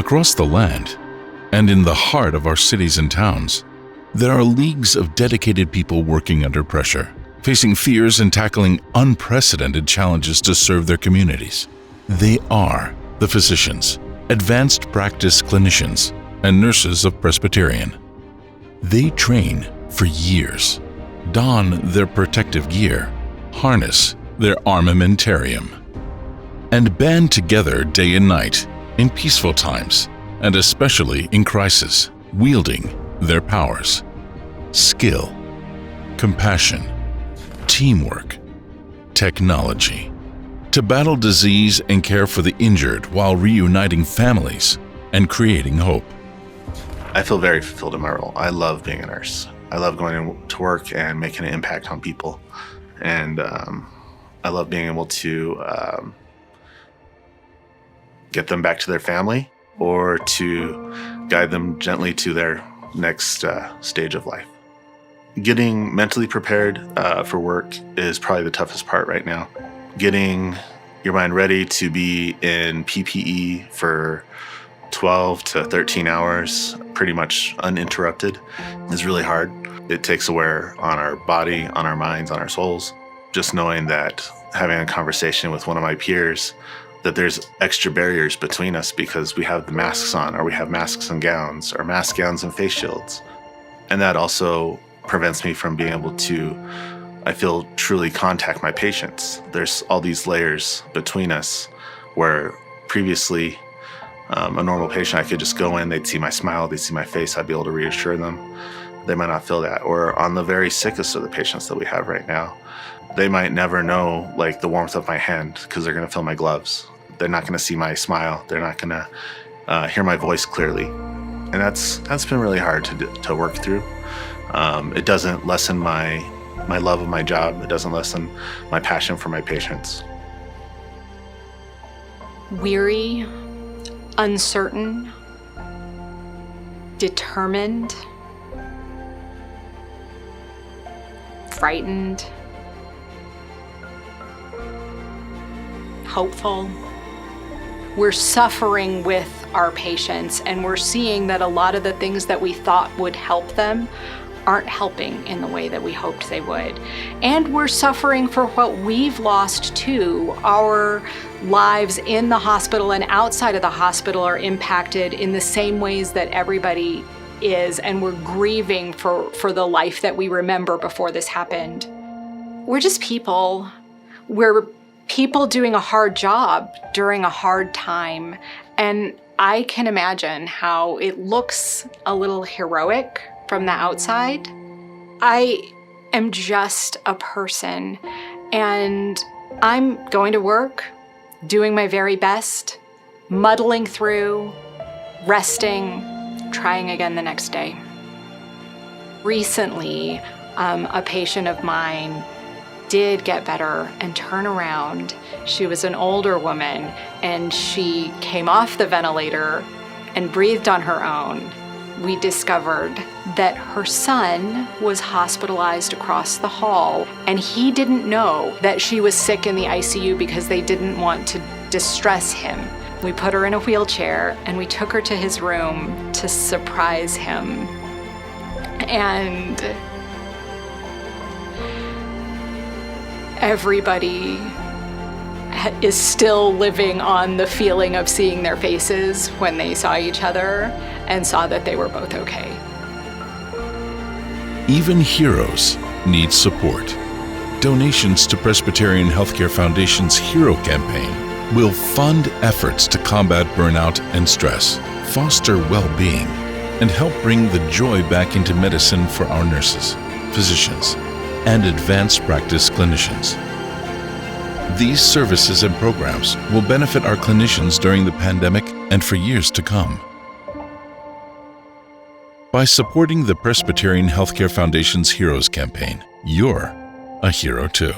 Across the land, and in the heart of our cities and towns, there are leagues of dedicated people working under pressure, facing fears and tackling unprecedented challenges to serve their communities. They are the physicians, advanced practice clinicians, and nurses of Presbyterian. They train for years, don their protective gear, harness their armamentarium, and band together day and night in peaceful times, and especially in crisis, wielding their powers, skill, compassion, teamwork, technology, to battle disease and care for the injured while reuniting families and creating hope. I feel very fulfilled in my role. I love being a nurse. I love going to work and making an impact on people. And I love being able to get them back to their family or to guide them gently to their next stage of life. Getting mentally prepared for work is probably the toughest part right now. Getting your mind ready to be in PPE for 12 to 13 hours, pretty much uninterrupted, is really hard. It takes a wear on our body, on our minds, on our souls. Just knowing that having a conversation with one of my peers, that there's extra barriers between us because we have the masks on, or we have masks and gowns, or mask gowns and face shields. And that also prevents me from being able to, I feel, truly contact my patients. There's all these layers between us where previously a normal patient, I could just go in, they'd see my smile, they'd see my face, I'd be able to reassure them. They might not feel that. Or on the very sickest of the patients that we have right now, they might never know like the warmth of my hand because they're going to feel my gloves. They're not going to see my smile. They're not going to hear my voice clearly. And that's been really hard to work through. It doesn't lessen my love of my job. It doesn't lessen my passion for my patients. Weary, uncertain, determined, frightened, hopeful. We're suffering with our patients, and we're seeing that a lot of the things that we thought would help them aren't helping in the way that we hoped they would. And we're suffering for what we've lost too. Our lives in the hospital and outside of the hospital are impacted in the same ways that everybody is, and we're grieving for the life that we remember before this happened. We're just people. We're people doing a hard job during a hard time. And I can imagine how it looks a little heroic from the outside. I am just a person, and I'm going to work, doing my very best, muddling through, resting, trying again the next day. Recently, a patient of mine did get better and turn around. She was an older woman, and she came off the ventilator and breathed on her own. We discovered that her son was hospitalized across the hall, and he didn't know that she was sick in the ICU because they didn't want to distress him. We put her in a wheelchair and we took her to his room to surprise him. And everybody is still living on the feeling of seeing their faces when they saw each other and saw that they were both okay. Even heroes need support. Donations to Presbyterian Healthcare Foundation's Hero Campaign will fund efforts to combat burnout and stress, foster well-being, and help bring the joy back into medicine for our nurses, physicians, and advanced practice clinicians. These services and programs will benefit our clinicians during the pandemic and for years to come. By supporting the Presbyterian Healthcare Foundation's Heroes Campaign, you're a hero too.